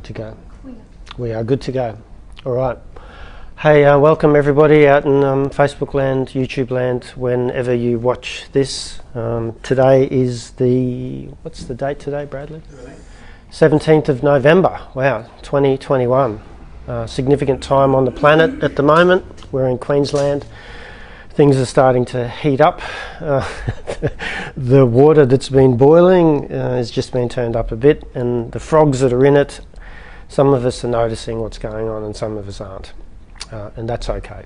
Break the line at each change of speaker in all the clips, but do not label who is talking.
good to go? We are good to go. All right. Hey, welcome everybody out in Facebook land, YouTube land, whenever you watch this. Today is what's the date today, Bradley? 17th of November. Wow, 2021. Significant time on the planet at the moment. We're in Queensland. Things are starting to heat up. The water that's been boiling has just been turned up a bit, and the frogs that are in it, some of us are noticing what's going on and some of us aren't. And that's okay.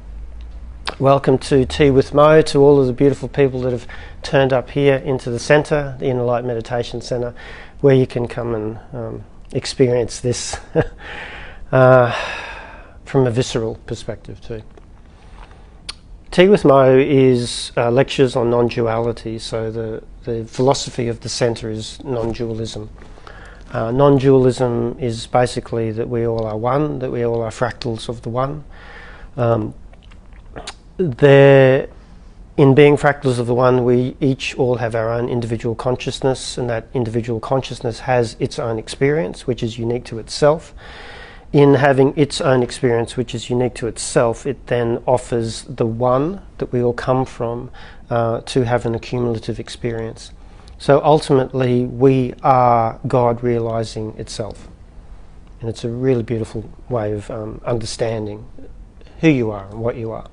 Welcome to Tea with Mo, to all of the beautiful people that have turned up here into the centre, the Inner Light Meditation Centre, where you can come and experience this from a visceral perspective too. Tea with Mo is lectures on non-duality, so the philosophy of the centre is non-dualism. Non-dualism is basically that we all are one, that we all are fractals of the one. In being fractals of the one, we each all have our own individual consciousness, and that individual consciousness has its own experience, which is unique to itself. In having its own experience, which is unique to itself, it then offers the one that we all come from to have an accumulative experience. So ultimately, we are God realizing itself. And it's a really beautiful way of understanding who you are and what you are.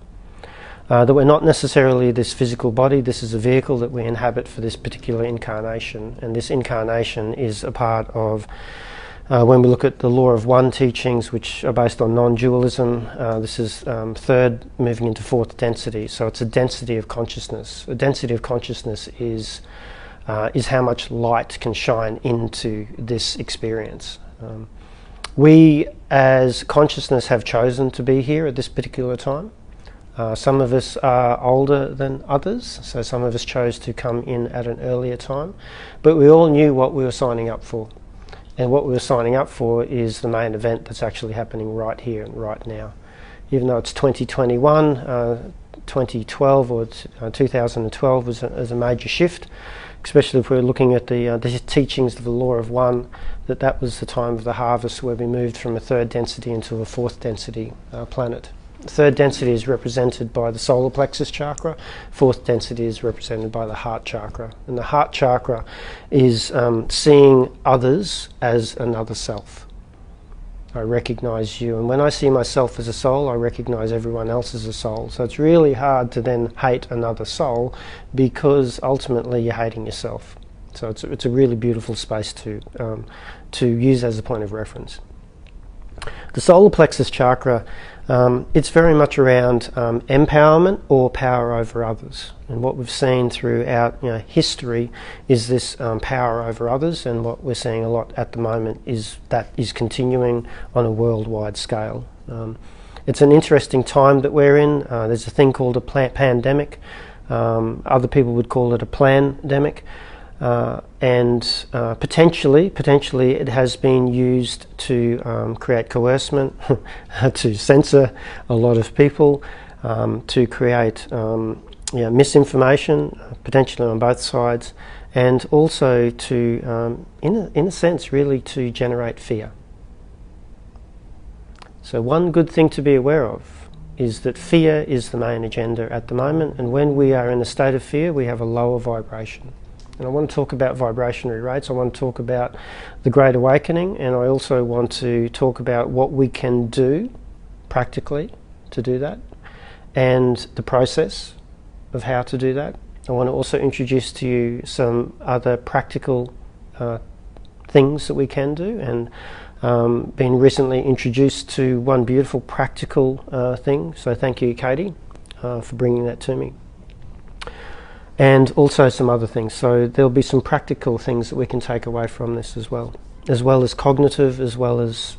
That we're not necessarily this physical body, this is a vehicle that we inhabit for this particular incarnation. And this incarnation is a part of, when we look at the Law of One teachings, which are based on non-dualism, this is third moving into fourth density. So it's a density of consciousness. A density of consciousness is how much light can shine into this experience. We as consciousness have chosen to be here at this particular time. Some of us are older than others, so some of us chose to come in at an earlier time, but we all knew what we were signing up for. And what we were signing up for is the main event that's actually happening right here and right now. Even though it's 2021, 2012 or 2012 was a major shift, especially if we're looking at the teachings of the Law of One, that was the time of the harvest where we moved from a third density into a fourth density planet. Third density is represented by the solar plexus chakra. Fourth density is represented by the heart chakra. And the heart chakra is seeing others as another self. I recognize you, and when I see myself as a soul, I recognize everyone else as a soul. So it's really hard to then hate another soul, because ultimately you're hating yourself. So it's a really beautiful space to use as a point of reference. The solar plexus chakra, it's very much around empowerment or power over others. And what we've seen throughout history is this power over others, and what we're seeing a lot at the moment is that is continuing on a worldwide scale. It's an interesting time that we're in. There's a thing called a pandemic. Other people would call it a plandemic. And potentially it has been used to create coercement, to censor a lot of people, to create misinformation, potentially on both sides, and also to, in a sense, really to generate fear. So one good thing to be aware of is that fear is the main agenda at the moment, and when we are in a state of fear, we have a lower vibration. And I want to talk about vibrationary rates. I want to talk about the Great Awakening, and I also want to talk about what we can do practically to do that, and the process of how to do that. I want to also introduce to you some other practical things that we can do, and been recently introduced to one beautiful practical thing. So thank you, Katie, for bringing that to me. And also some other things. So there'll be some practical things that we can take away from this as well as cognitive, as well as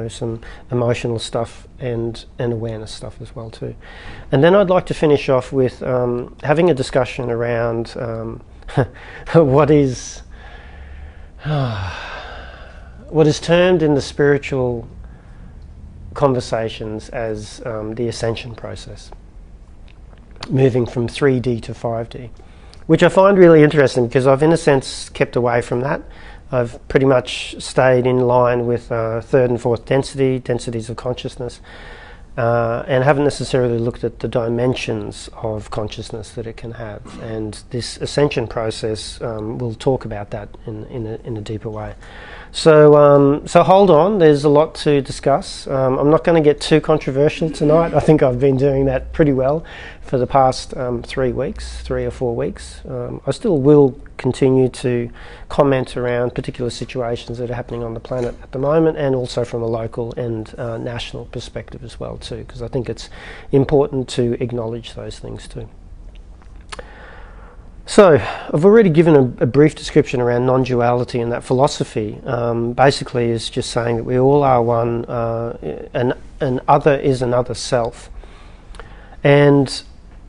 some emotional stuff and awareness stuff as well too. And then I'd like to finish off with having a discussion around what is termed in the spiritual conversations as the Ascension process, moving from 3D to 5D. which I find really interesting because I've in a sense kept away from that. I've pretty much stayed in line with third and fourth densities of consciousness, and haven't necessarily looked at the dimensions of consciousness that it can have. And this ascension process will talk about that in a deeper way. So hold on, there's a lot to discuss. I'm not going to get too controversial tonight. I think I've been doing that pretty well for the past 3 or 4 weeks. I still will continue to comment around particular situations that are happening on the planet at the moment, and also from a local and national perspective as well too, because I think it's important to acknowledge those things too. So, I've already given a brief description around non-duality, and that philosophy basically is just saying that we all are one, and other is another self. And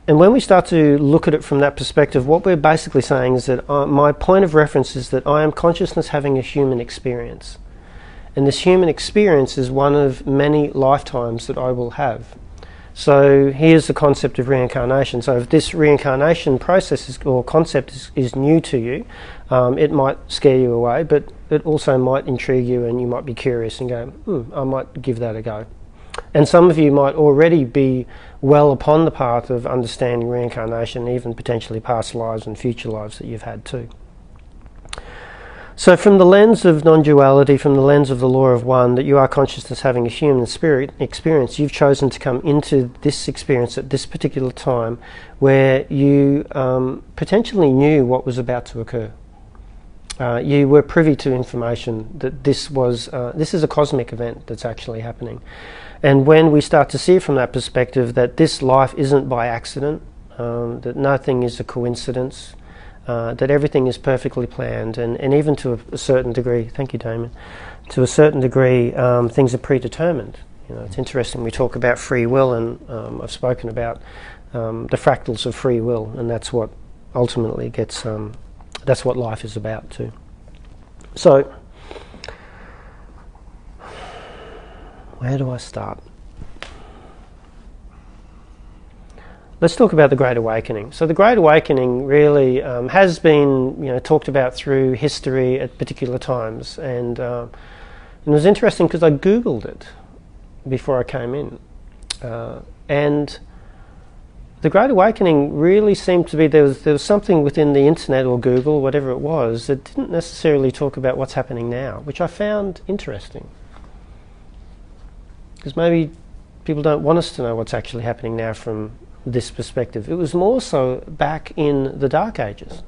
when we start to look at it from that perspective, what we're basically saying is that my point of reference is that I am consciousness having a human experience. And this human experience is one of many lifetimes that I will have. So here's the concept of reincarnation. So if this reincarnation process or concept is new to you, it might scare you away, but it also might intrigue you, and you might be curious and go, I might give that a go. And some of you might already be well upon the path of understanding reincarnation, even potentially past lives and future lives that you've had too. So from the lens of non-duality, from the lens of the law of one, that you are consciousness having a human spirit experience, you've chosen to come into this experience at this particular time where you potentially knew what was about to occur. You were privy to information that this is a cosmic event that's actually happening. And when we start to see it from that perspective, that this life isn't by accident, that nothing is a coincidence, that everything is perfectly planned, and even to a certain degree, thank you Damien, to a certain degree things are predetermined. You know, it's interesting, we talk about free will, and I've spoken about the fractals of free will, and that's what ultimately gets, that's what life is about too. So, where do I start? Let's talk about the Great Awakening. So the Great Awakening really has been, talked about through history at particular times, and it was interesting because I Googled it before I came in, and the Great Awakening really seemed to be there was something within the internet or Google, whatever it was, that didn't necessarily talk about what's happening now, which I found interesting, because maybe people don't want us to know what's actually happening now from this perspective. It was more so back in the Dark Ages.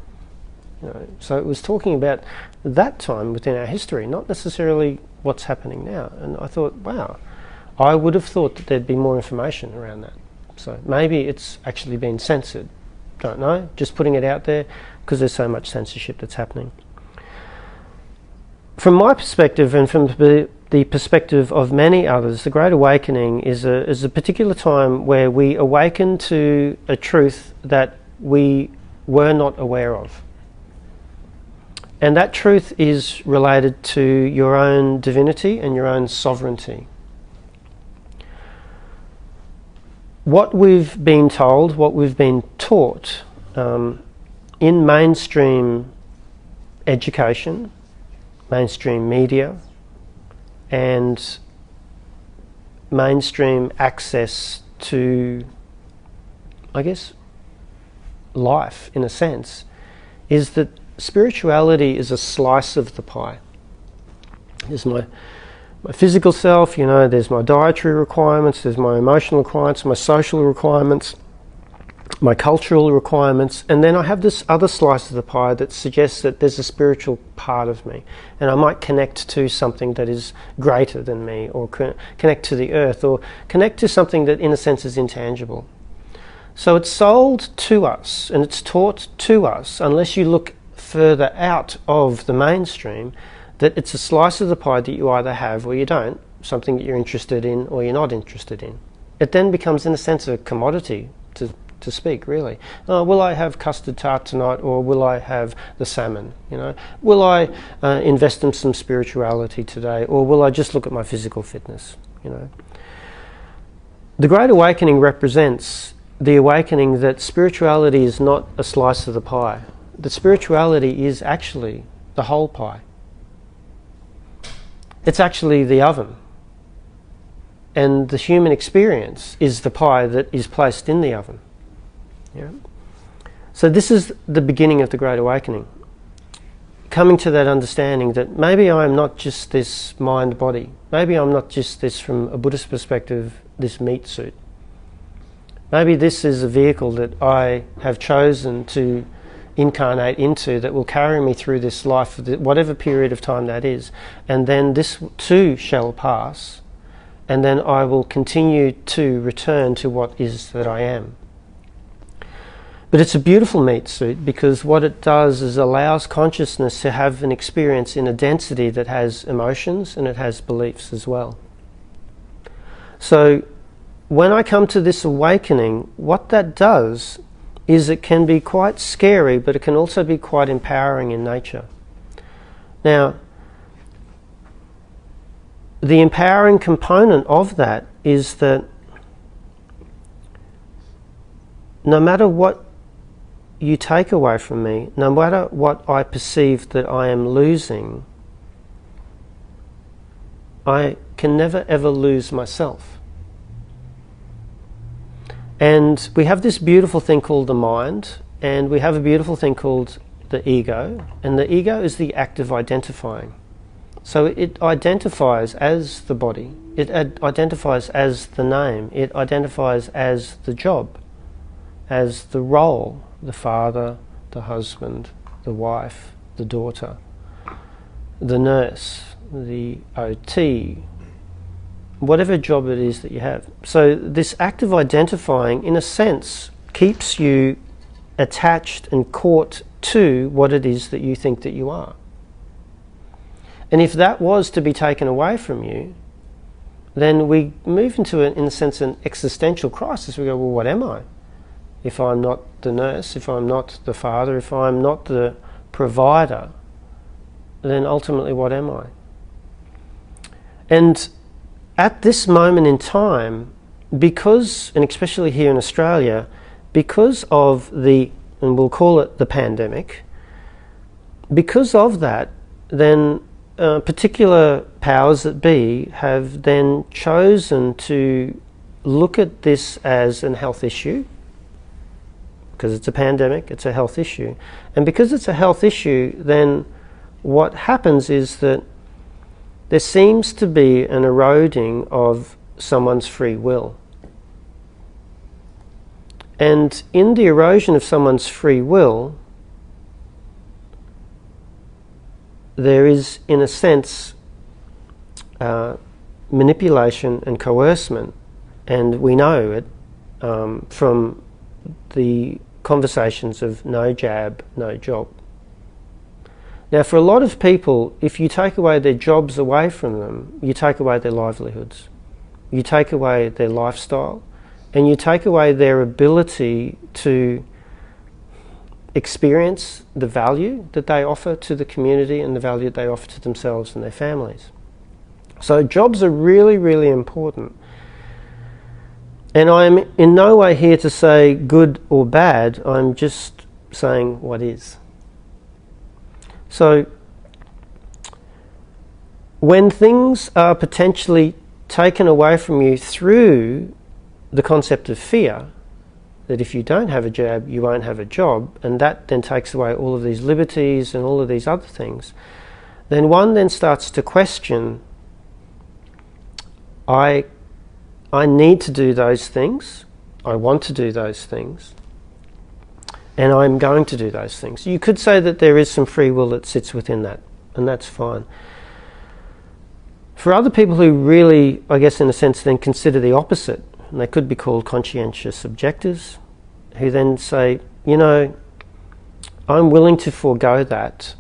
So it was talking about that time within our history, not necessarily what's happening now. And I thought, wow, I would have thought that there'd be more information around that. So maybe it's actually been censored. Don't know, just putting it out there because there's so much censorship that's happening. From my perspective, and from the perspective of many others, the Great Awakening is a particular time where we awaken to a truth that we were not aware of. And that truth is related to your own divinity and your own sovereignty. What we've been told, what we've been taught in mainstream education, mainstream media, and mainstream access to, I guess, life in a sense, is that spirituality is a slice of the pie. There's my physical self, there's my dietary requirements, there's my emotional requirements, my social requirements, my cultural requirements, and then I have this other slice of the pie that suggests that there's a spiritual part of me, and I might connect to something that is greater than me, or connect to the earth, or connect to something that in a sense is intangible. So it's sold to us and it's taught to us, unless you look further out of the mainstream, that it's a slice of the pie that you either have or you don't, something that you're interested in or you're not interested in. It then becomes in a sense a commodity to speak, really. Will I have custard tart tonight, or will I have the salmon? Will I invest in some spirituality today, or will I just look at my physical fitness? The Great Awakening represents the awakening that spirituality is not a slice of the pie. That spirituality is actually the whole pie. It's actually the oven. And the human experience is the pie that is placed in the oven. Yeah? So this is the beginning of the Great Awakening. Coming to that understanding that maybe I'm not just this mind-body. Maybe I'm not just this, from a Buddhist perspective, this meat suit. Maybe this is a vehicle that I have chosen to incarnate into that will carry me through this life, whatever period of time that is. And then this too shall pass. And then I will continue to return to what is that I am. But it's a beautiful meat suit because what it does is allows consciousness to have an experience in a density that has emotions and it has beliefs as well. So when I come to this awakening, what that does is it can be quite scary, but it can also be quite empowering in nature. Now, the empowering component of that is that no matter what you take away from me, no matter what I perceive that I am losing, I can never ever lose myself. And we have this beautiful thing called the mind, and we have a beautiful thing called the ego, and the ego is the act of identifying. So it identifies as the body, it identifies as the name, it identifies as the job, as the role, the father, the husband, the wife, the daughter, the nurse, the OT, whatever job it is that you have. So this act of identifying, in a sense, keeps you attached and caught to what it is that you think that you are. And if that was to be taken away from you, then we move into, in a sense, an existential crisis. We go, well, what am I? If I'm not the nurse, if I'm not the father, if I'm not the provider, then ultimately what am I? And at this moment in time, because, and especially here in Australia, because of the, and we'll call it the pandemic, because of that, then particular powers that be have then chosen to look at this as a health issue, because it's a pandemic, it's a health issue. And because it's a health issue, then what happens is that there seems to be an eroding of someone's free will. And in the erosion of someone's free will, there is, in a sense, manipulation and coercion, and we know it from the conversations of no jab, no job. Now, for a lot of people, if you take away their jobs away from them, you take away their livelihoods, you take away their lifestyle, and you take away their ability to experience the value that they offer to the community and the value that they offer to themselves and their families. So jobs are really, really important. And I'm in no way here to say good or bad, I'm just saying what is. So when things are potentially taken away from you through the concept of fear, that if you don't have a jab, you won't have a job, and that then takes away all of these liberties and all of these other things, then one then starts to question, I need to do those things, I want to do those things, and I'm going to do those things. You could say that there is some free will that sits within that, and that's fine. For other people who really, I guess in a sense, then consider the opposite, and they could be called conscientious objectors, who then say, you know, I'm willing to forego that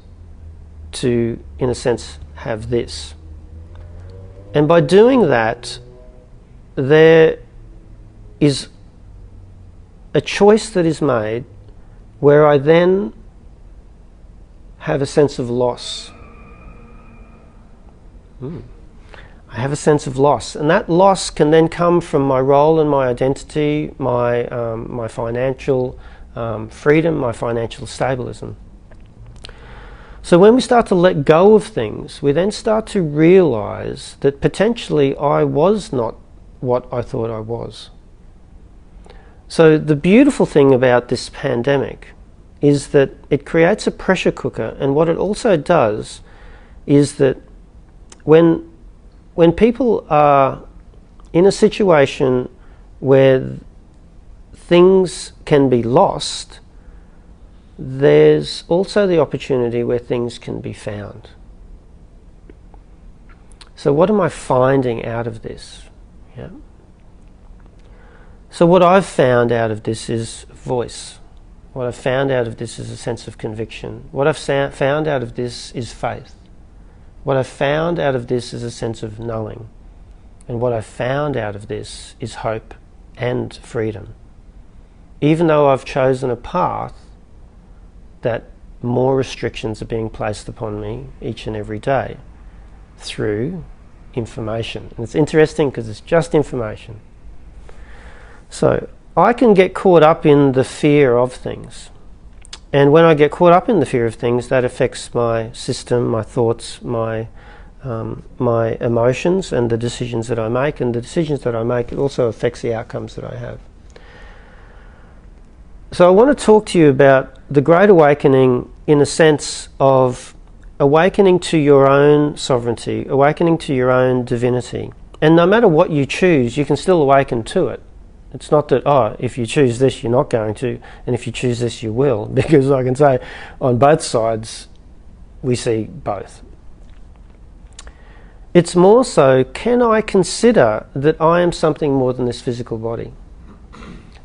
to, in a sense, have this. And by doing that, there is a choice that is made where I then have a sense of loss. I have a sense of loss, and that loss can then come from my role and my identity, my financial freedom, my financial stabilism. So when we start to let go of things, we then start to realize that potentially I was not what I thought I was. So the beautiful thing about this pandemic is that it creates a pressure cooker, and what it also does is that when people are in a situation where things can be lost, there's also the opportunity where things can be found. So what am I finding out of this? Yeah. So what I've found out of this is voice. What I've found out of this is a sense of conviction. What I've found out of this is faith. What I've found out of this is a sense of knowing. And what I've found out of this is hope and freedom. Even though I've chosen a path that more restrictions are being placed upon me each and every day through information. And it's interesting because it's just information. So I can get caught up in the fear of things. And when I get caught up in the fear of things, that affects my system, my thoughts, my emotions, and the decisions that I make. And the decisions that I make, it also affects the outcomes that I have. So I want to talk to you about the Great Awakening in a sense of awakening to your own sovereignty, awakening to your own divinity. And no matter what you choose, you can still awaken to it. It's not that, oh, if you choose this, you're not going to, and if you choose this, you will. Because I can say, on both sides, we see both. It's more so, can I consider that I am something more than this physical body?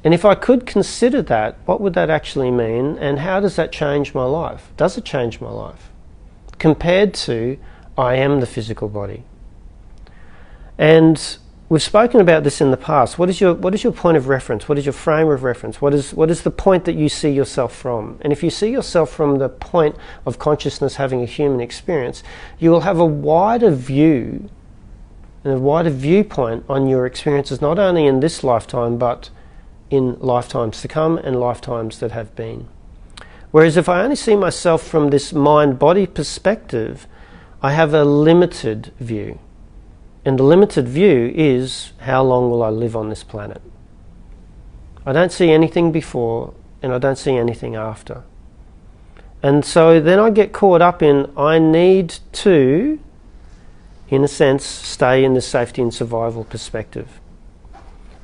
And if I could consider that, what would that actually mean? And how does that change my life? Does it change my life? Compared to, I am the physical body. And we've spoken about this in the past. What is your point of reference? What is your frame of reference? What is the point that you see yourself from? And if you see yourself from the point of consciousness having a human experience, you will have a wider view and a wider viewpoint on your experiences, not only in this lifetime, but in lifetimes to come and lifetimes that have been. Whereas if I only see myself from this mind-body perspective, I have a limited view. And the limited view is, how long will I live on this planet? I don't see anything before, and I don't see anything after. And so then I get caught up in, I need to, in a sense, stay in the safety and survival perspective.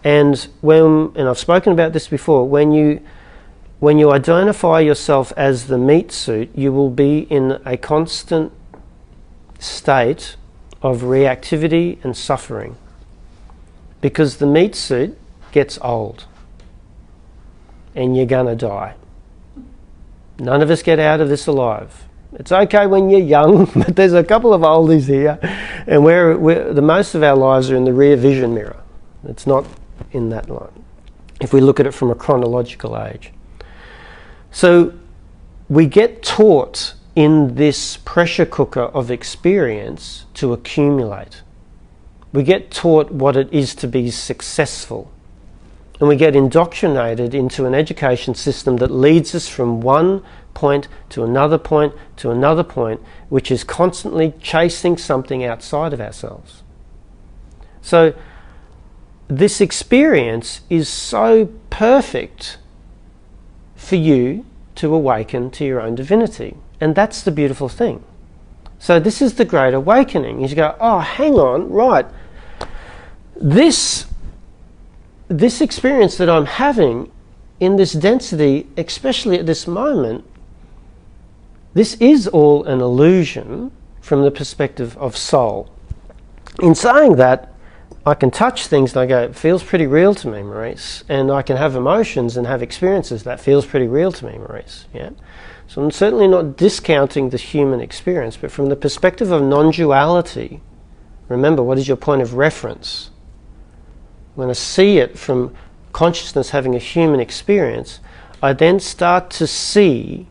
And I've spoken about this before, when you identify yourself as the meat suit, you will be in a constant state of reactivity and suffering, because the meat suit gets old and you're gonna die. None of us get out of this alive. It's okay when you're young, but there's a couple of oldies here, and the most of our lives are in the rear vision mirror. It's not in that line, if we look at it from a chronological age. So we get taught in this pressure cooker of experience to accumulate. We get taught what it is to be successful. And we get indoctrinated into an education system that leads us from one point to another point to another point, which is constantly chasing something outside of ourselves. So this experience is so perfect for you to awaken to your own divinity. And that's the beautiful thing. So this is the Great Awakening. You go, oh, hang on, right. This experience that I'm having in this density, especially at this moment, this is all an illusion from the perspective of soul. In saying that, I can touch things and I go, it feels pretty real to me, Maurice. And I can have emotions and have experiences that feels pretty real to me, Maurice. Yeah. So I'm certainly not discounting the human experience, but from the perspective of non-duality, remember, what is your point of reference? When I see it from consciousness having a human experience, I then start to see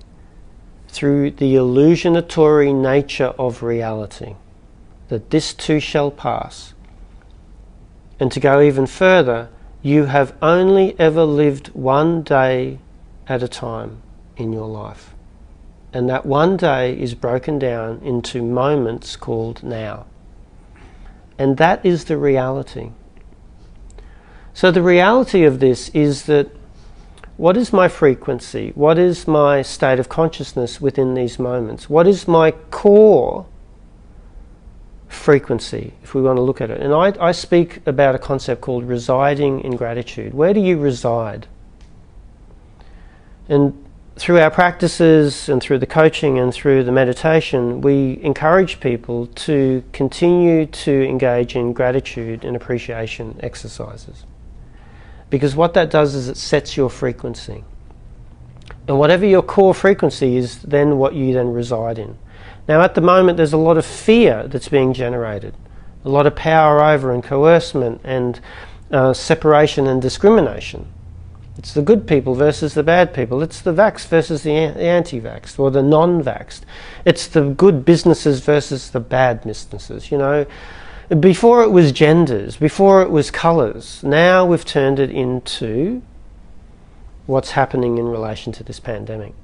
through the illusionatory nature of reality. that this too shall pass. And to go even further, you have only ever lived one day at a time in your life. And that one day is broken down into moments called now. And that is the reality. So the reality of this is that what is my frequency? What is my state of consciousness within these moments? What is my core frequency, if we want to look at it? And I speak about a concept called residing in gratitude. Where do you reside? And through our practices and through the coaching and through the meditation, we encourage people to continue to engage in gratitude and appreciation exercises. Because what that does is it sets your frequency. And whatever your core frequency is, then what you then reside in. Now at the moment there's a lot of fear that's being generated. A lot of power over and coercement and separation and discrimination. It's the good people versus the bad people. It's the vaxxed versus the anti-vaxxed or the non-vaxxed. It's the good businesses versus the bad businesses, you know. Before it was genders, before it was colours, now we've turned it into what's happening in relation to this pandemic.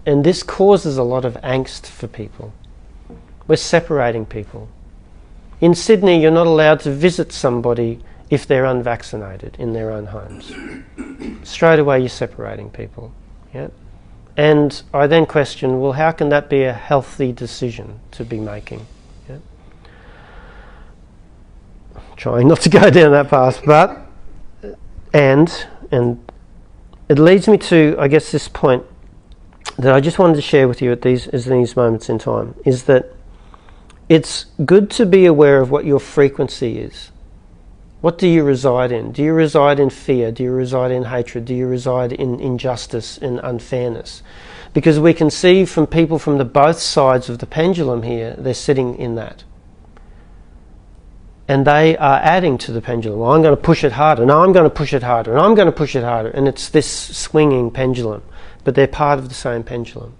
And this causes a lot of angst for people. We're separating people. In Sydney, you're not allowed to visit somebody if they're unvaccinated in their own homes. Straight away you're separating people. Yeah? And I then question, well, how can that be a healthy decision to be making? Trying not to go down that path, but and it leads me to, I guess, this point that I just wanted to share with you at these moments in time, is that it's good to be aware of what your frequency is. What do you reside in? Do you reside in fear? Do you reside in hatred? Do you reside in injustice and unfairness? Because we can see from people from the both sides of the pendulum here, they're sitting in that. And they are adding to the pendulum. Well, I'm going to push it harder. No, I'm going to push it harder. And I'm going to push it harder. And it's this swinging pendulum. But they're part of the same pendulum.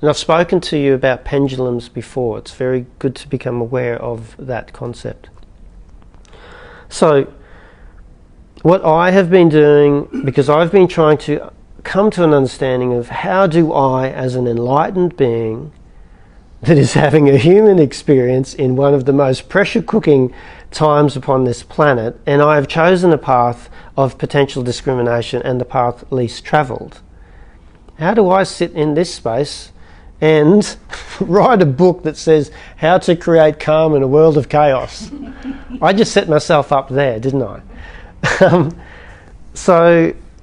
And I've spoken to you about pendulums before. It's very good to become aware of that concept. So, what I have been doing, because I've been trying to come to an understanding of how do I, as an enlightened being, that is having a human experience in one of the most pressure cooking times upon this planet, and I have chosen a path of potential discrimination and the path least travelled. How do I sit in this space and write a book that says how to create calm in a world of chaos? I just set myself up there, didn't I?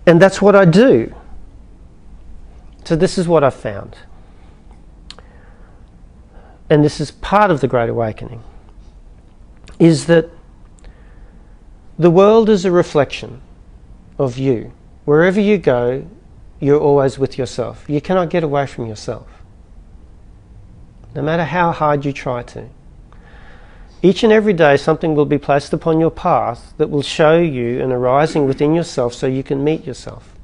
And that's what I do. So this is what I've found. And this is part of the Great Awakening, is that the world is a reflection of you. Wherever you go, you're always with yourself. You cannot get away from yourself, no matter how hard you try to. Each and every day something will be placed upon your path that will show you an arising within yourself so you can meet yourself.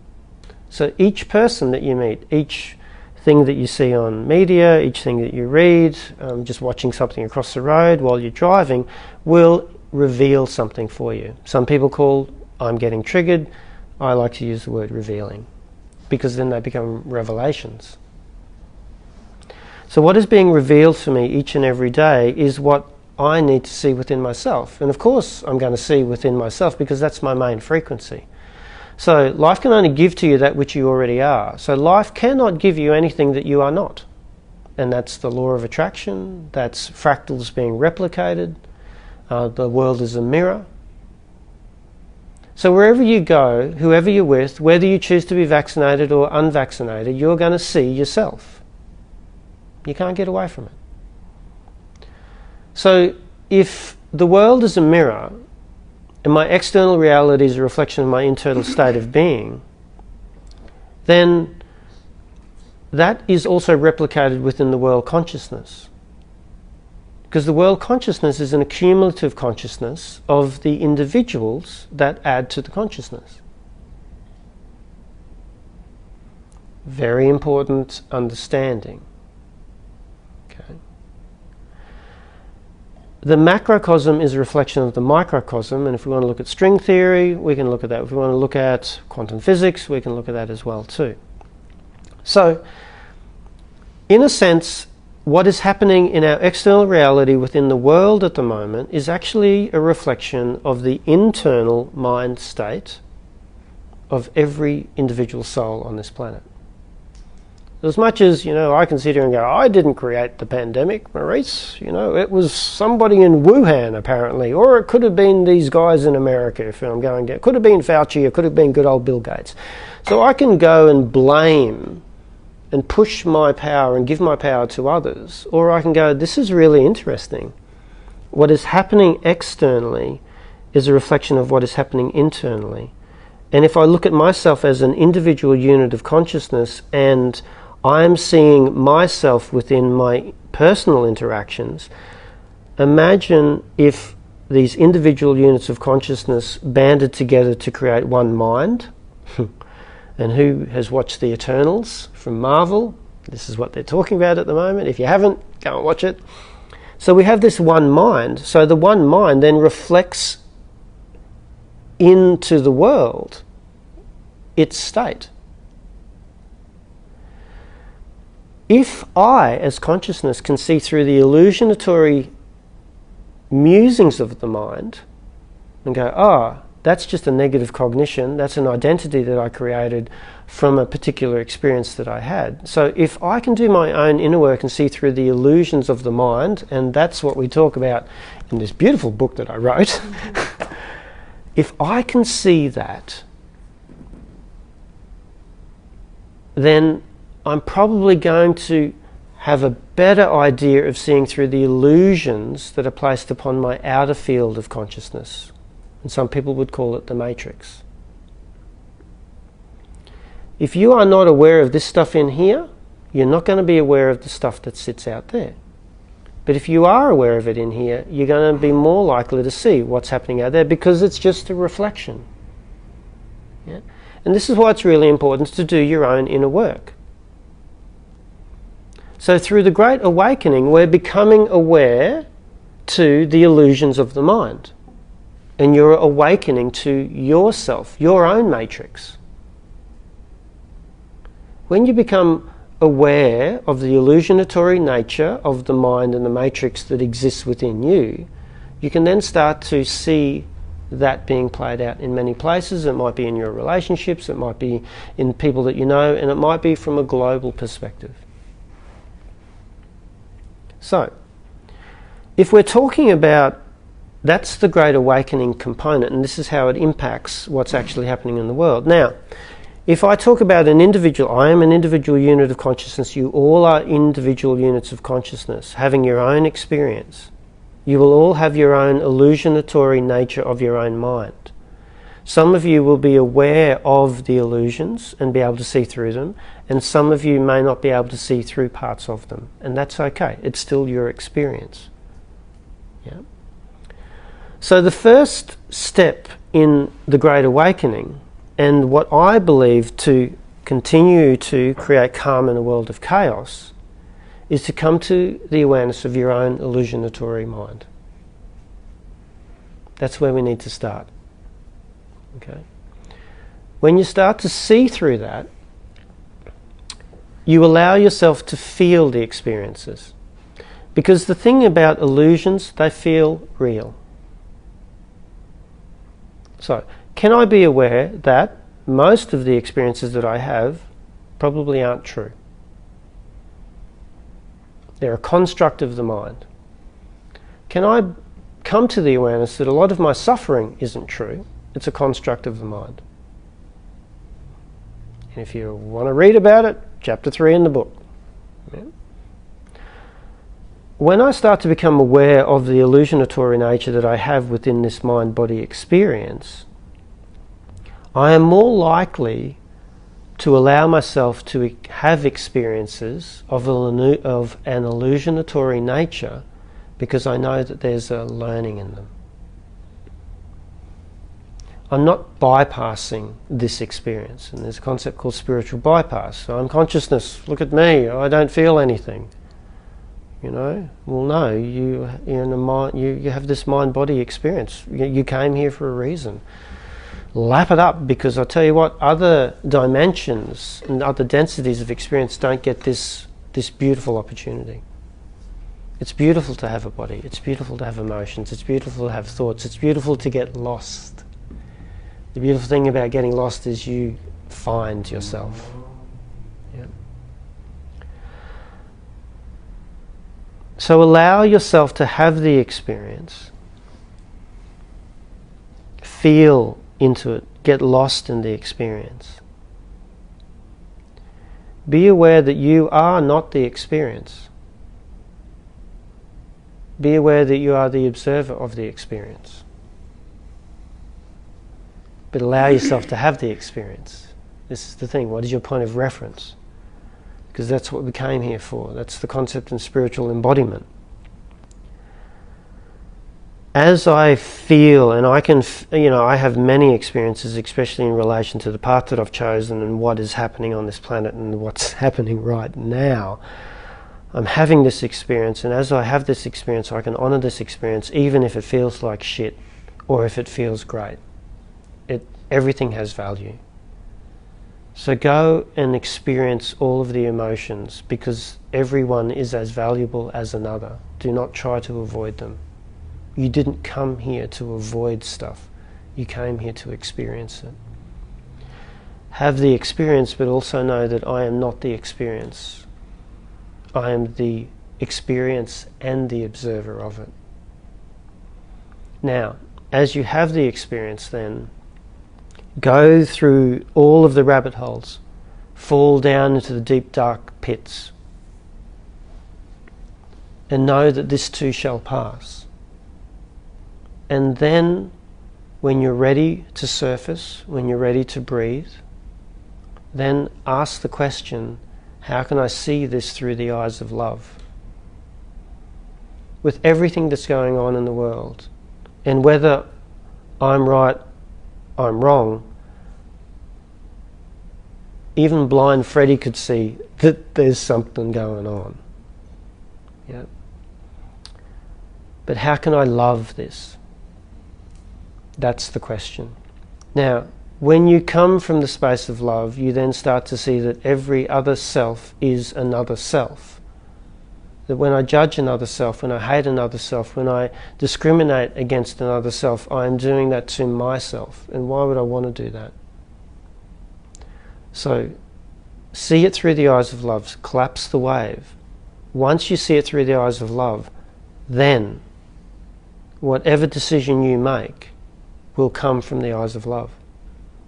So each person that you meet, each thing that you see on media, each thing that you read, just watching something across the road while you're driving, will reveal something for you. Some people call I'm getting triggered. I like to use the word revealing, because then they become revelations. So what is being revealed for me each and every day is what I need to see within myself. And of course I'm going to see within myself because that's my main frequency. So life can only give to you that which you already are. So life cannot give you anything that you are not. And that's the law of attraction, that's fractals being replicated, the world is a mirror. So wherever you go, whoever you're with, whether you choose to be vaccinated or unvaccinated, you're going to see yourself. You can't get away from it. So if the world is a mirror, and my external reality is a reflection of my internal state of being, then that is also replicated within the world consciousness. Because the world consciousness is an accumulative consciousness of the individuals that add to the consciousness. Very important understanding. Okay. the macrocosm is a reflection of the microcosm, and if we want to look at string theory, we can look at that. If we want to look at quantum physics, we can look at that as well too. So, in a sense, what is happening in our external reality within the world at the moment is actually a reflection of the internal mind state of every individual soul on this planet. As much as, I can sit here and go, I didn't create the pandemic, Maurice. It was somebody in Wuhan, apparently. Or it could have been these guys in America, if I'm going down. It could have been Fauci, it could have been good old Bill Gates. So I can go and blame and push my power and give my power to others. Or I can go, this is really interesting. What is happening externally is a reflection of what is happening internally. And if I look at myself as an individual unit of consciousness and I'm seeing myself within my personal interactions, imagine if these individual units of consciousness banded together to create one mind. And who has watched The Eternals from Marvel? This is what they're talking about at the moment. If you haven't, go and watch it. So we have this one mind. So the one mind then reflects into the world its state. If I, as consciousness, can see through the illusionatory musings of the mind and go, that's just a negative cognition, that's an identity that I created from a particular experience that I had. So if I can do my own inner work and see through the illusions of the mind, and that's what we talk about in this beautiful book that I wrote, if I can see that, then I'm probably going to have a better idea of seeing through the illusions that are placed upon my outer field of consciousness. And some people would call it the matrix. If you are not aware of this stuff in here, you're not going to be aware of the stuff that sits out there. But if you are aware of it in here, you're going to be more likely to see what's happening out there because it's just a reflection. Yeah? And this is why it's really important to do your own inner work. So through the Great Awakening, we're becoming aware to the illusions of the mind. And you're awakening to yourself, your own matrix. When you become aware of the illusionatory nature of the mind and the matrix that exists within you, you can then start to see that being played out in many places. It might be in your relationships, it might be in people that you know, and it might be from a global perspective. So, if we're talking about that's the Great Awakening component, and this is how it impacts what's actually happening in the world. Now, if I talk about an individual, I am an individual unit of consciousness, you all are individual units of consciousness, having your own experience. You will all have your own illusionatory nature of your own mind. Some of you will be aware of the illusions and be able to see through them, and some of you may not be able to see through parts of them, and that's okay. It's still your experience. Yeah. So the first step in the Great Awakening, and what I believe to continue to create calm in a world of chaos, is to come to the awareness of your own illusionatory mind. That's where we need to start. Okay. When you start to see through that, you allow yourself to feel the experiences. Because the thing about illusions, they feel real. So, can I be aware that most of the experiences that I have probably aren't true? They're a construct of the mind. Can I come to the awareness that a lot of my suffering isn't true? It's a construct of the mind. And if you want to read about it, chapter 3 in the book. Yeah. When I start to become aware of the illusionatory nature that I have within this mind-body experience, I am more likely to allow myself to have experiences of an illusionatory nature because I know that there's a learning in them. I'm not bypassing this experience, and there's a concept called spiritual bypass. So I'm consciousness, look at me, I don't feel anything. you know? Well, no, you're in a mind, you have this mind-body experience. You came here for a reason. Lap it up, because I'll tell you what, other dimensions and other densities of experience don't get this beautiful opportunity. It's beautiful to have a body. It's beautiful to have emotions. It's beautiful to have thoughts. It's beautiful to get lost. The beautiful thing about getting lost is you find yourself. Yeah. So allow yourself to have the experience. Feel into it. Get lost in the experience. Be aware that you are not the experience. Be aware that you are the observer of the experience. But allow yourself to have the experience. This is the thing. What is your point of reference? Because that's what we came here for. That's the concept in spiritual embodiment. As I feel, and I can, I have many experiences, especially in relation to the path that I've chosen and what is happening on this planet and what's happening right now. I'm having this experience, and as I have this experience, I can honour this experience, even if it feels like shit, or if it feels great. Everything has value. So go and experience all of the emotions, because everyone is as valuable as another. Do not try to avoid them. You didn't come here to avoid stuff. You came here to experience it. Have the experience, but also know that I am not the experience. I am the experience and the observer of it. Now, as you have the experience, then go through all of the rabbit holes, fall down into the deep dark pits, and know that this too shall pass. And then, when you're ready to surface, when you're ready to breathe, then ask the question, how can I see this through the eyes of love? With everything that's going on in the world, and whether I'm right, I'm wrong, even blind Freddie could see that there's something going on. Yeah. But how can I love this? That's the question. Now, when you come from the space of love, you then start to see that every other self is another self. That when I judge another self, when I hate another self, when I discriminate against another self, I am doing that to myself. And why would I want to do that? So, see it through the eyes of love. Collapse the wave. Once you see it through the eyes of love, then whatever decision you make will come from the eyes of love.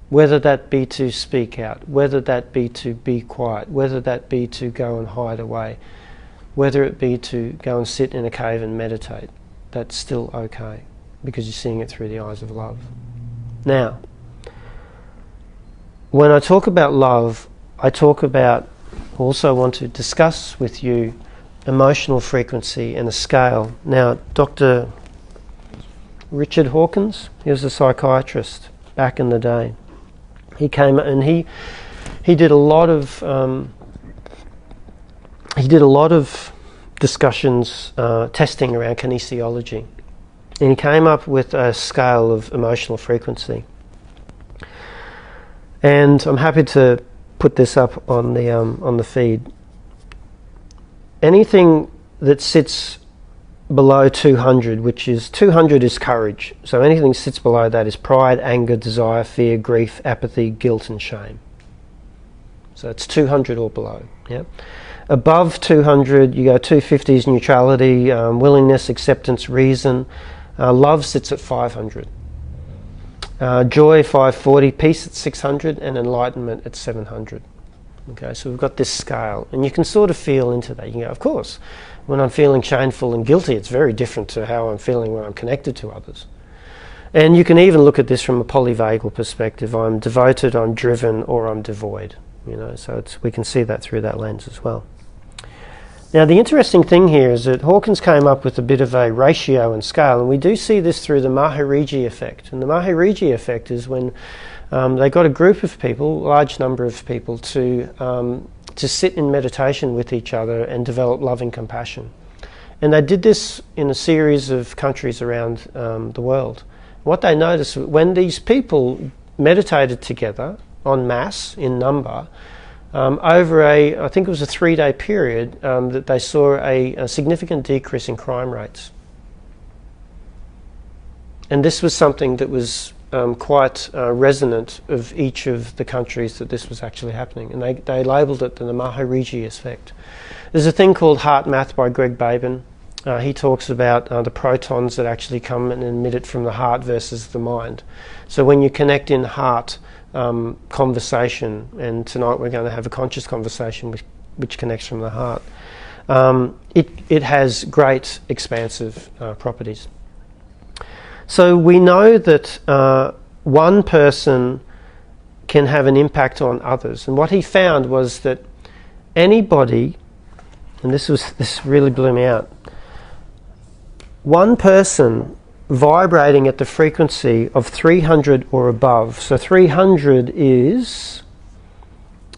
Whether that be to speak out, whether that be to be quiet, whether that be to go and hide away, whether it be to go and sit in a cave and meditate, that's still okay, because you're seeing it through the eyes of love. Now, when I talk about love, I also want to discuss with you emotional frequency and a scale. Now, Dr. Richard Hawkins, he was a psychiatrist back in the day. He came and he did a lot of discussions, testing around kinesiology, and he came up with a scale of emotional frequency. And I'm happy to put this up on the feed. Anything that sits below 200, which is 200 is courage. So anything that sits below that is pride, anger, desire, fear, grief, apathy, guilt, and shame. So it's 200 or below. Yeah. Above 200, you go 250 is neutrality, willingness, acceptance, reason. Love sits at 500. Joy 540, peace at 600, and enlightenment at 700. Okay, so we've got this scale, and you can sort of feel into that. You can go, of course, when I'm feeling shameful and guilty, it's very different to how I'm feeling when I'm connected to others. And you can even look at this from a polyvagal perspective. I'm devoted, I'm driven, or I'm devoid. So we can see that through that lens as well. Now, the interesting thing here is that Hawkins came up with a bit of a ratio and scale, and we do see this through the Mahariji Effect. And the Mahariji Effect is when they got a group of people, a large number of people, to sit in meditation with each other and develop loving compassion. And they did this in a series of countries around the world. What they noticed, when these people meditated together en masse in number, over I think it was a 3-day period, that they saw a significant decrease in crime rates. And this was something that was quite resonant of each of the countries that this was actually happening. And they labelled it the Mahariji Effect. There's a thing called Heart Math by Greg Babin. He talks about the protons that actually come and emit it from the heart versus the mind. So when you connect in heart conversation, and tonight we're going to have a conscious conversation which connects from the heart, it has great expansive properties. So we know that one person can have an impact on others. And what he found was that anybody, and this really blew me out, one person vibrating at the frequency of 300 or above, so 300 is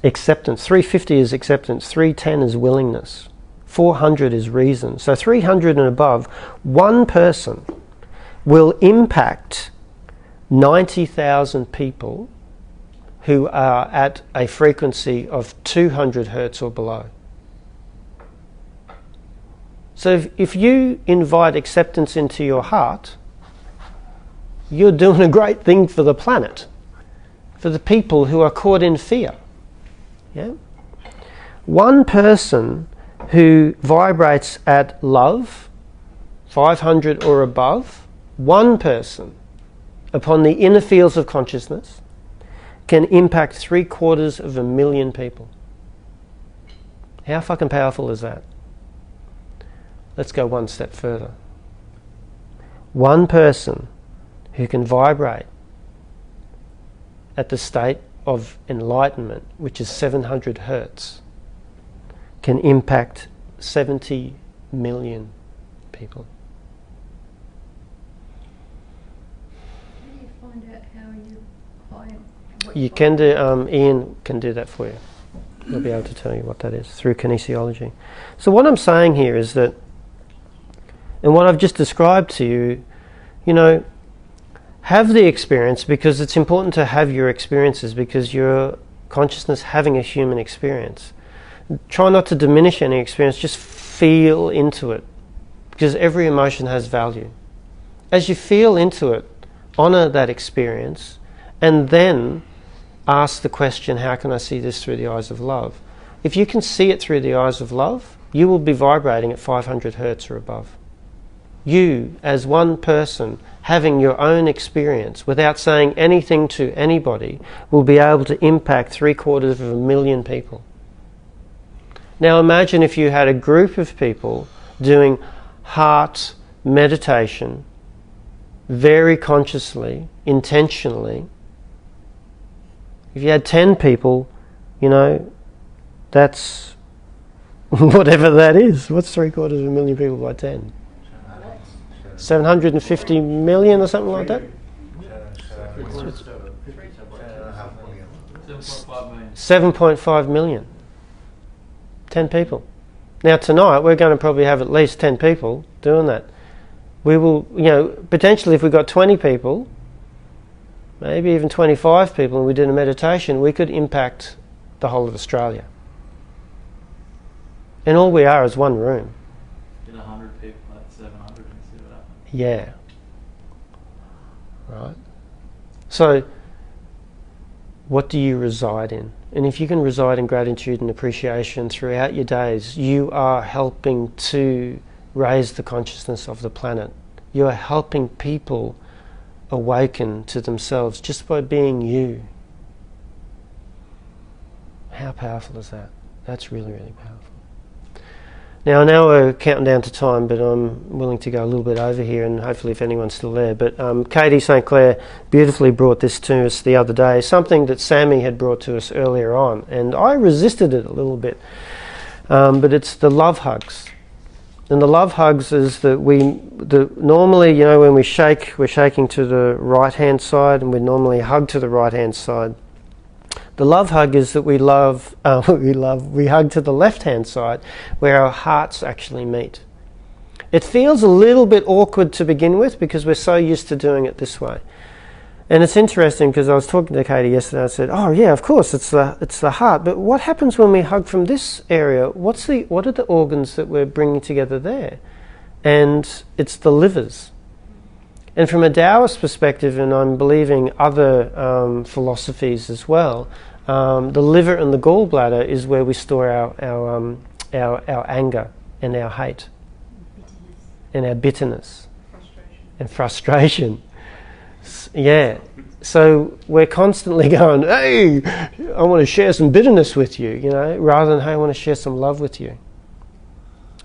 acceptance, 350 is acceptance, 310 is willingness, 400 is reason. So 300 and above, one person will impact 90,000 people who are at a frequency of 200 hertz or below. So if you invite acceptance into your heart, you're doing a great thing for the planet, for the people who are caught in fear. Yeah? One person who vibrates at love, 500 or above, one person upon the inner fields of consciousness can impact 750,000 people. How fucking powerful is that? Let's go one step further. One person who can vibrate at the state of enlightenment, which is 700 hertz, can impact 70 million people. You can do, Ian can do that for you. He'll be able to tell you what that is through kinesiology. So what I'm saying here is that, and what I've just described to you, you know, have the experience, because it's important to have your experiences, because your consciousness having a human experience. Try not to diminish any experience, just feel into it, because every emotion has value. As you feel into it, honour that experience, and then ask the question, how can I see this through the eyes of love? If you can see it through the eyes of love, you will be vibrating at 500 hertz or above. You, as one person, having your own experience, without saying anything to anybody, will be able to impact 750,000 people. Now imagine if you had a group of people doing heart meditation, very consciously, intentionally. If you had 10 people, you know, that's whatever that is. What's 750,000 people by 10? 750 million or something like that? 7.5 million. 10 people. Now tonight we're going to probably have at least 10 people doing that. We will, you know, potentially if we got 20 people, maybe even 25 people, and we did a meditation, we could impact the whole of Australia. And all we are is one room.
Get 100 people at 700 and see what happens.
Yeah. Right. So, what do you reside in? And if you can reside in gratitude and appreciation throughout your days, you are helping to raise the consciousness of the planet. You are helping people awaken to themselves just by being you. How powerful is that? That's really, really powerful. Now we're counting down to time, but I'm willing to go a little bit over here, and hopefully if anyone's still there. But Katie St. Clair beautifully brought this to us the other day, something that Sammy had brought to us earlier on, and I resisted it a little bit. But it's the love hugs. And the love hugs is that normally, you know, when we shake, we're shaking to the right-hand side, and we normally hug to the right-hand side. The love hug is that we hug to the left-hand side, where our hearts actually meet. It feels a little bit awkward to begin with because we're so used to doing it this way. And it's interesting because I was talking to Katie yesterday. I said, "Oh yeah, of course, it's the heart. But what happens when we hug from this area? What are the organs that we're bringing together there?" And it's the livers. And from a Taoist perspective, and I'm believing other philosophies as well, the liver and the gallbladder is where we store our anger and our hate. And our bitterness and frustration. Yeah. So we're constantly going, "Hey, I want to share some bitterness with you," rather than, "Hey, I want to share some love with you."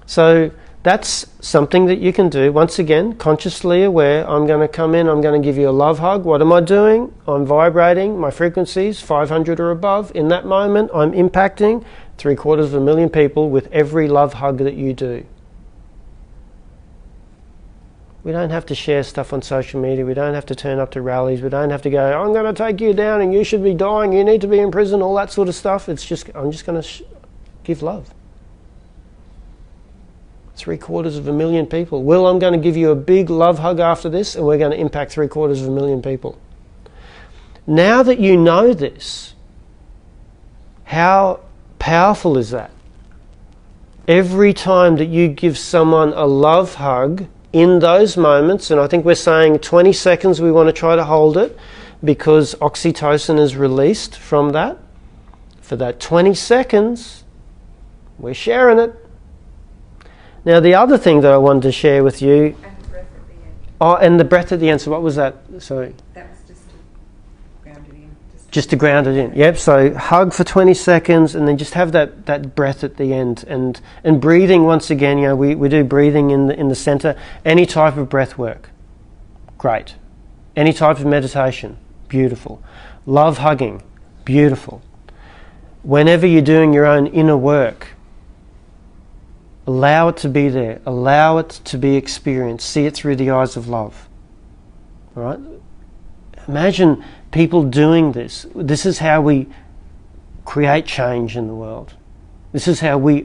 So that's something that you can do. Once again, consciously aware, I'm going to come in, I'm going to give you a love hug. What am I doing? I'm vibrating my frequencies, 500 or above. In that moment, I'm impacting 750,000 people with every love hug that you do. We don't have to share stuff on social media. We don't have to turn up to rallies. We don't have to go, "I'm going to take you down and you should be dying. You need to be in prison," all that sort of stuff. It's just, I'm just going to give love. 750,000 people. Well, I'm going to give you a big love hug after this, and we're going to impact 750,000 people. Now that you know this, how powerful is that? Every time that you give someone a love hug, in those moments, and I think we're saying 20 seconds we want to try to hold it because oxytocin is released from that. For that 20 seconds, we're sharing it. Now the other thing that I wanted to share with you...
And the breath at the end.
Oh, and the breath at the end. So what was that? Sorry.
That was just to ground it in.
Just to ground it in. Yep, so hug for 20 seconds and then just have that breath at the end. And breathing, once again, we do breathing in the center. Any type of breath work, great. Any type of meditation, beautiful. Love hugging, beautiful. Whenever you're doing your own inner work, allow it to be there. Allow it to be experienced. See it through the eyes of love. All right? Imagine people doing this. This is how we create change in the world. This is how we,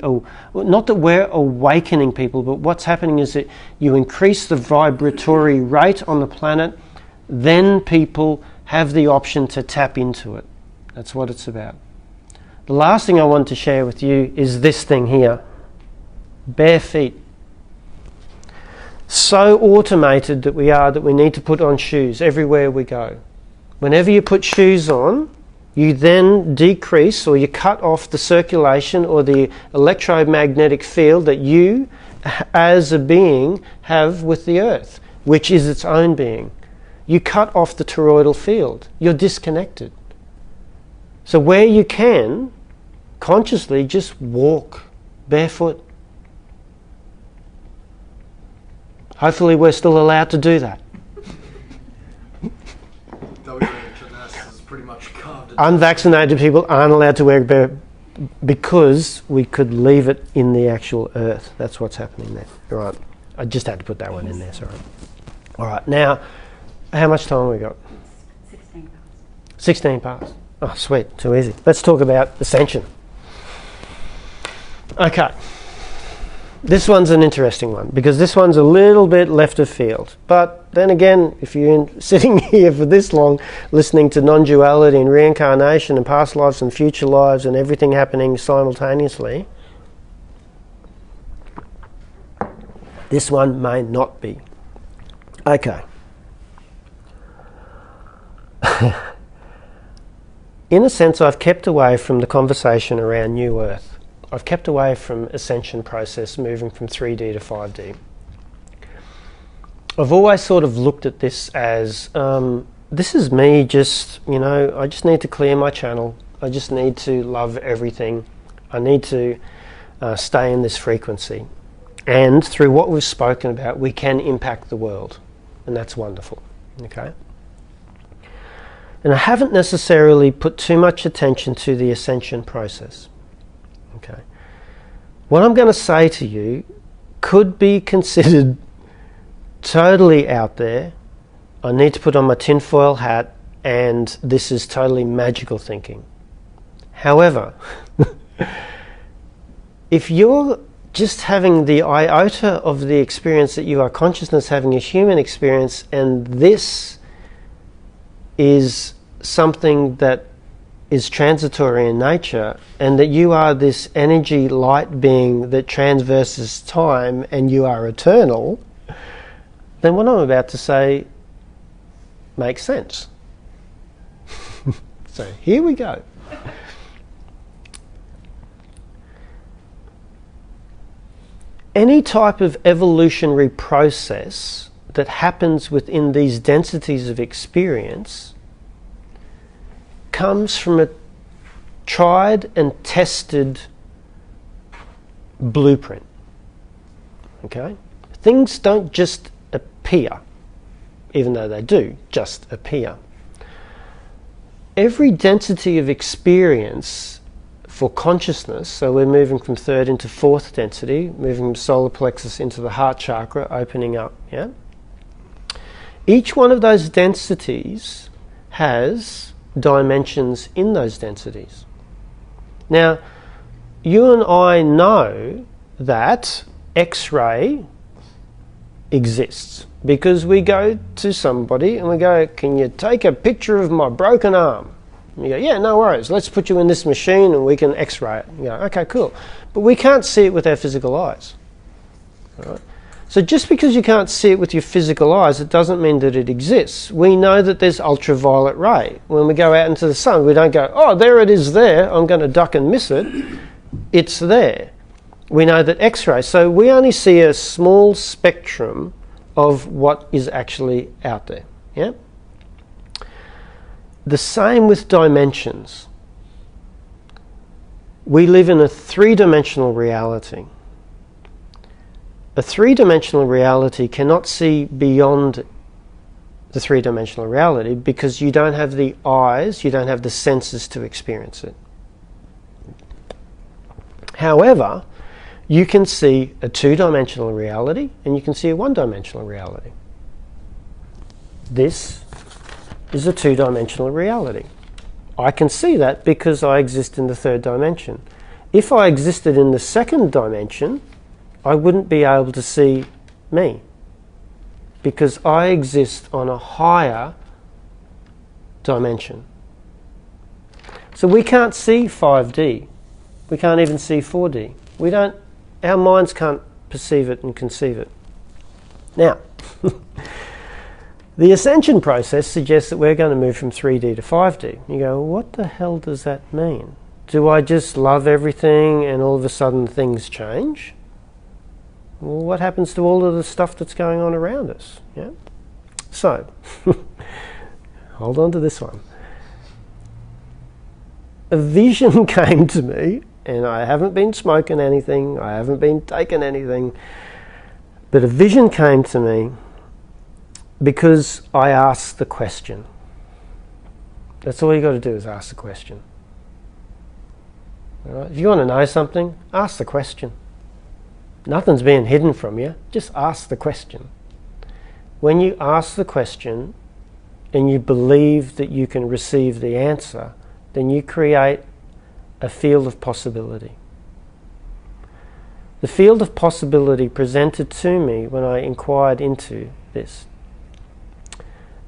not that we're awakening people, but what's happening is that you increase the vibratory rate on the planet, then people have the option to tap into it. That's what it's about. The last thing I want to share with you is this thing here. Bare feet. So automated that we need to put on shoes everywhere we go. Whenever you put shoes on, you then decrease or you cut off the circulation or the electromagnetic field that you as a being have with the earth, which is its own being. You cut off the toroidal field. You're disconnected. So where you can, consciously just walk barefoot. Hopefully we're still allowed to do that. Unvaccinated people aren't allowed to wear bare because we could leave it in the actual earth. That's what's happening there. All right. I just had to put that one in there, sorry. All right. Now, how much time have we got?
16 past.
16 past. Oh, sweet. Too easy. Let's talk about Ascension. Okay. This one's an interesting one because this one's a little bit left of field. But then again, if you're sitting here for this long listening to non-duality and reincarnation and past lives and future lives and everything happening simultaneously, this one may not be. Okay. In a sense, I've kept away from the conversation around New Earth. I've kept away from Ascension process, moving from 3D to 5D. I've always sort of looked at this as, this is me just, I just need to clear my channel. I just need to love everything. I need to stay in this frequency. And through what we've spoken about, we can impact the world. And that's wonderful. Okay? And I haven't necessarily put too much attention to the Ascension process. Okay. What I'm going to say to you could be considered totally out there. I need to put on my tinfoil hat and this is totally magical thinking. However, if you're just having the iota of the experience that you are consciousness having a human experience, and this is something that is transitory in nature, and that you are this energy light being that transverses time and you are eternal, then what I'm about to say makes sense. So here we go. Any type of evolutionary process that happens within these densities of experience comes from a tried and tested blueprint. Okay? Things don't just appear, even though they do just appear. Every density of experience for consciousness, so we're moving from third into fourth density, moving from solar plexus into the heart chakra, opening up, yeah? Each one of those densities has dimensions in those densities. Now, you and I know that X-ray exists because we go to somebody and we go, can you take a picture of my broken arm? And you go, yeah, no worries, let's put you in this machine and we can X-ray it. You go, okay, cool. But we can't see it with our physical eyes. All right? So just because you can't see it with your physical eyes, it doesn't mean that it exists. We know that there's ultraviolet ray. When we go out into the sun, we don't go, oh, there it is there, I'm going to duck and miss it. It's there. We know that X-ray, so we only see a small spectrum of what is actually out there. Yeah? The same with dimensions. We live in a three-dimensional reality. A three-dimensional reality cannot see beyond the three-dimensional reality because you don't have the eyes, you don't have the senses to experience it. However, you can see a two-dimensional reality and you can see a one-dimensional reality. This is a two-dimensional reality. I can see that because I exist in the third dimension. If I existed in the second dimension, I wouldn't be able to see me because I exist on a higher dimension. So we can't see 5D. We can't even see 4D. Our minds can't perceive it and conceive it. Now, the Ascension process suggests that we're going to move from 3D to 5D. You go, well, what the hell does that mean? Do I just love everything and all of a sudden things change? Well, what happens to all of the stuff that's going on around us? Yeah. So, hold on to this one. A vision came to me, and I haven't been smoking anything, I haven't been taking anything, but a vision came to me because I asked the question. That's all you got to do is ask the question. All right? If you want to know something, ask the question. Nothing's being hidden from you, just ask the question. When you ask the question and you believe that you can receive the answer, then you create a field of possibility. The field of possibility presented to me when I inquired into this.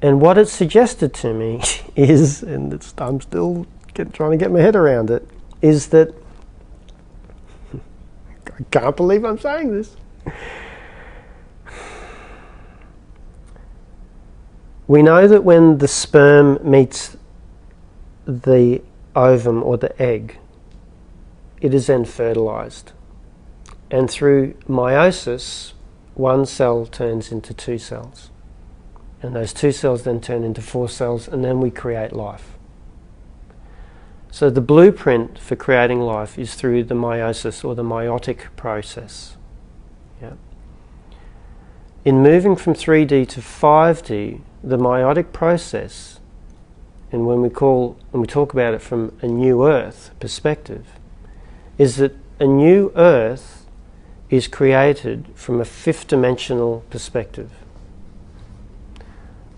And what it suggested to me is, and I'm still trying to get my head around it, is that I can't believe I'm saying this. We know that when the sperm meets the ovum or the egg, it is then fertilized. And through meiosis, one cell turns into two cells. And those two cells then turn into four cells, and then we create life. So the blueprint for creating life is through the meiosis or the meiotic process. Yeah. In moving from 3D to 5D, the meiotic process, and when we talk about it from a new earth perspective, is that a new earth is created from a fifth dimensional perspective.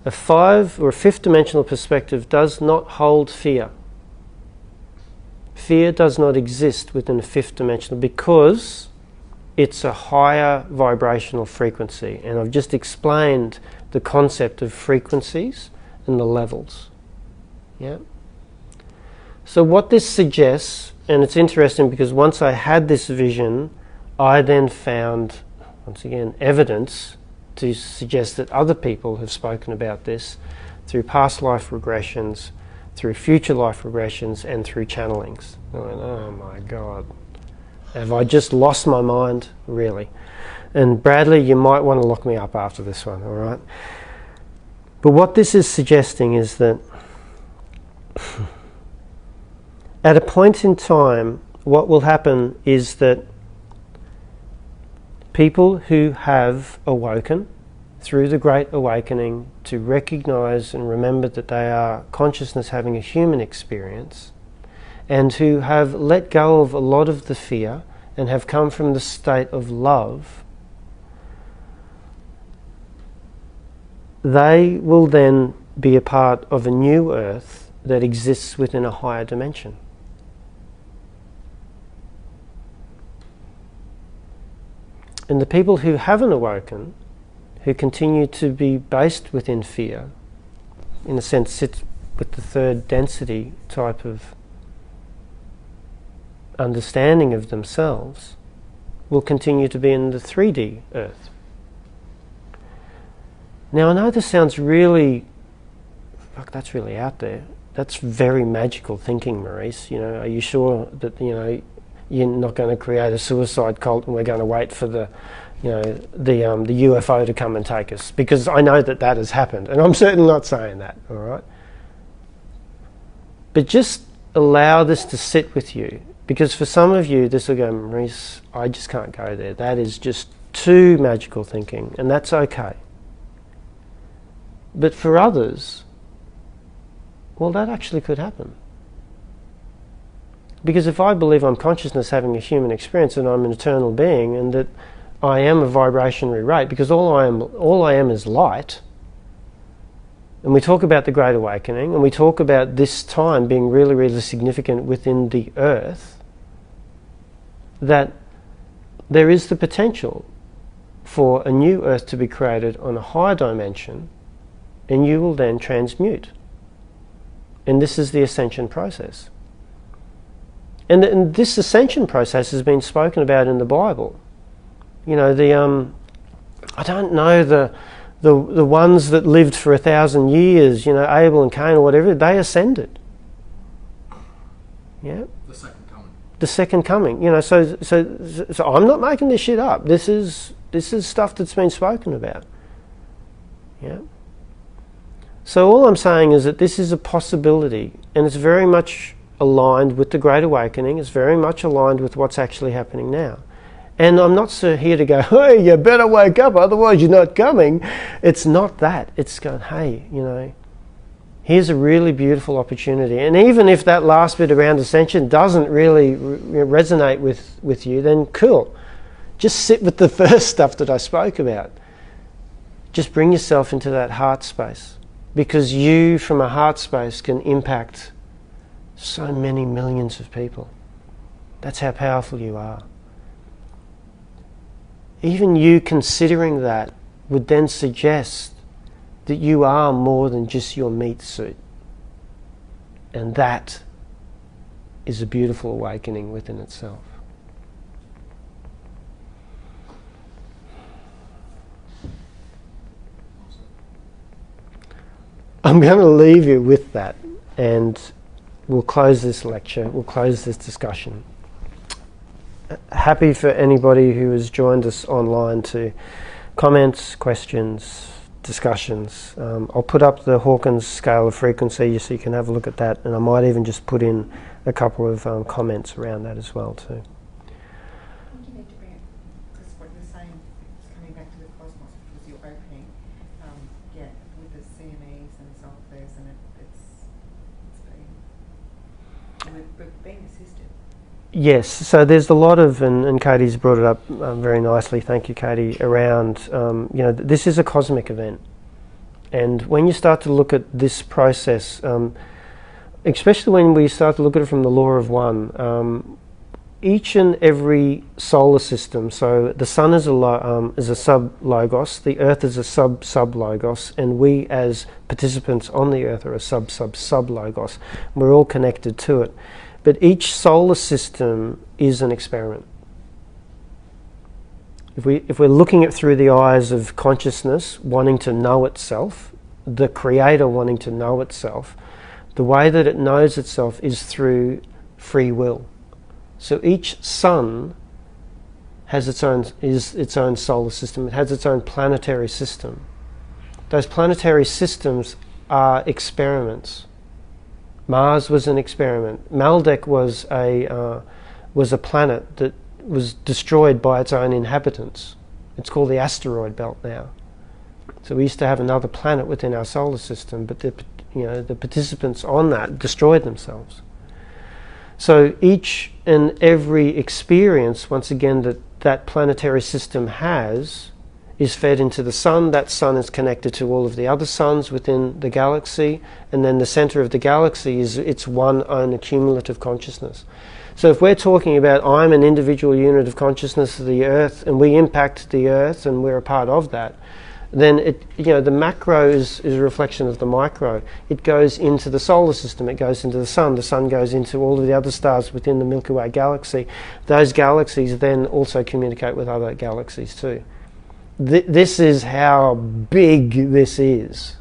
A fifth dimensional perspective does not hold fear. Fear does not exist within a fifth dimensional because it's a higher vibrational frequency. And I've just explained the concept of frequencies and the levels. Yeah. So what this suggests, and it's interesting because once I had this vision, I then found, once again, evidence to suggest that other people have spoken about this through past life regressions, through future life regressions, and through channelings. I went, oh my God, have I just lost my mind? Really? And Bradley, you might want to lock me up after this one, all right? But what this is suggesting is that at a point in time, what will happen is that people who have awoken through the Great Awakening to recognize and remember that they are consciousness having a human experience, and who have let go of a lot of the fear and have come from the state of love, they will then be a part of a new earth that exists within a higher dimension. And the people who haven't awoken, who continue to be based within fear, in a sense sit with the third density type of understanding of themselves, will continue to be in the 3D earth. Now I know this sounds really, fuck, that's really out there. That's very magical thinking, Maurice. You know, are you sure that, you know, you're not going to create a suicide cult and we're going to wait for the UFO to come and take us? Because I know that that has happened, and I'm certainly not saying that, all right? But just allow this to sit with you, because for some of you this will go, Maurice, I just can't go there. That is just too magical thinking, and that's okay. But for others, well, that actually could happen. Because if I believe I'm consciousness having a human experience and I'm an eternal being and that I am a vibrationary rate, because all I am is light, and we talk about the Great Awakening and we talk about this time being really, really significant within the earth, that there is the potential for a new earth to be created on a higher dimension, and you will then transmute. And this is the ascension process. And this ascension process has been spoken about in the Bible. You know, I don't know the ones that lived for 1,000 years, you know, Abel and Cain or whatever, they ascended. Yeah.
The second coming.
The second coming. You know, so I'm not making this shit up. This is stuff that's been spoken about. Yeah. So all I'm saying is that this is a possibility, and it's very much aligned with the Great Awakening. It's very much aligned with what's actually happening now. And I'm not so here to go, hey, you better wake up, otherwise you're not coming. It's not that. It's going, hey, you know, here's a really beautiful opportunity. And even if that last bit around Ascension doesn't really resonate with you, then cool. Just sit with the first stuff that I spoke about. Just bring yourself into that heart space. Because you, from a heart space, can impact so many millions of people. That's how powerful you are. Even you considering that would then suggest that you are more than just your meat suit. And that is a beautiful awakening within itself. I'm going to leave you with that, and we'll close this lecture, we'll close this discussion. Happy for anybody who has joined us online to comments, questions, discussions. I'll put up the Hawkins scale of frequency so you can have a look at that, and I might even just put in a couple of comments around that as well too.
I think you need to bring it, because what you're saying is coming back to the cosmos, which was your opening, with the CMEs and softwares, and we're being assisted.
Yes, so there's a lot of, and Katie's brought it up very nicely, thank you Katie, around, this is a cosmic event. And when you start to look at this process, especially when we start to look at it from the law of one, each and every solar system, so the sun is a sub-logos, the earth is a sub-sub-logos, and we as participants on the earth are a sub-sub-sub-logos. We're all connected to it. But each solar system is an experiment. If we're looking at through the eyes of consciousness, wanting to know itself, the creator wanting to know itself, the way that it knows itself is through free will. So each sun has its own solar system. It has its own planetary system. Those planetary systems are experiments. Mars was an experiment. Maldek was a planet that was destroyed by its own inhabitants. It's called the asteroid belt now. So we used to have another planet within our solar system, but the participants on that destroyed themselves. So each and every experience, once again, that planetary system has, is fed into the sun. That sun is connected to all of the other suns within the galaxy, and then the center of the galaxy is its one own accumulative consciousness. So if we're talking about I'm an individual unit of consciousness of the earth, and we impact the earth, and we're a part of that, then the macro is a reflection of the micro. It goes into the solar system, it goes into the sun goes into all of the other stars within the Milky Way galaxy. Those galaxies then also communicate with other galaxies too. This is how big this is.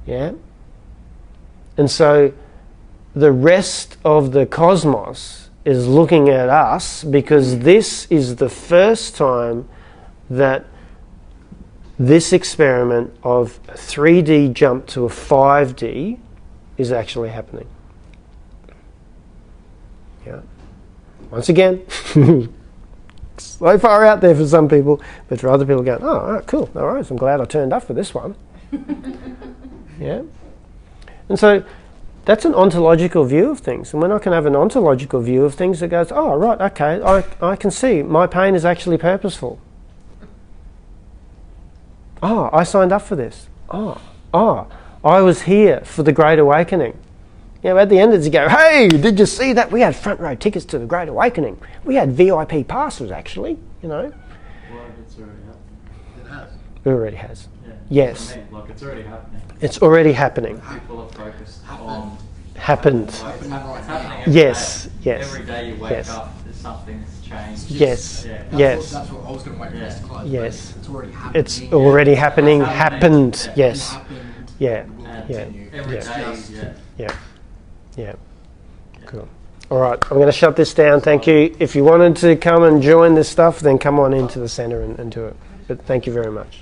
Yeah? And so the rest of the cosmos is looking at us because this is the first time that this experiment of 3D jump to a 5D is actually happening. Yeah. Once again, so far out there for some people, but for other people going, oh, all right, cool, all right, I'm glad I turned up for this one. Yeah. And so that's an ontological view of things. And when I can have an ontological view of things that goes, oh, right, okay, I can see my pain is actually purposeful. Oh, I signed up for this. Oh, I was here for the Great Awakening. At the end, it's you go, hey, did you see that? We had front row tickets to the Great Awakening. We had VIP passes, actually,
Well, it's already happening. It has.
It already has.
Yeah.
Yes.
It's already happening.
It's already happening.
People are focused on...
Happened.
It's happening every
Yes,
day.
yes.
Every day you wake up, there's something that's changed.
Yes,
Yeah.
yes.
That's what I was going to wait for this to close.
Yes.
It's already happening.
It's already happening,
It's happening.
happened,
Yeah.
yes.
Happened.
Yeah,
And
yeah,
every
yeah.
day,
yeah. Cool. All right, I'm going to shut this down. Thank you. If you wanted to come and join this stuff, then come on into the center and do it. But thank you very much.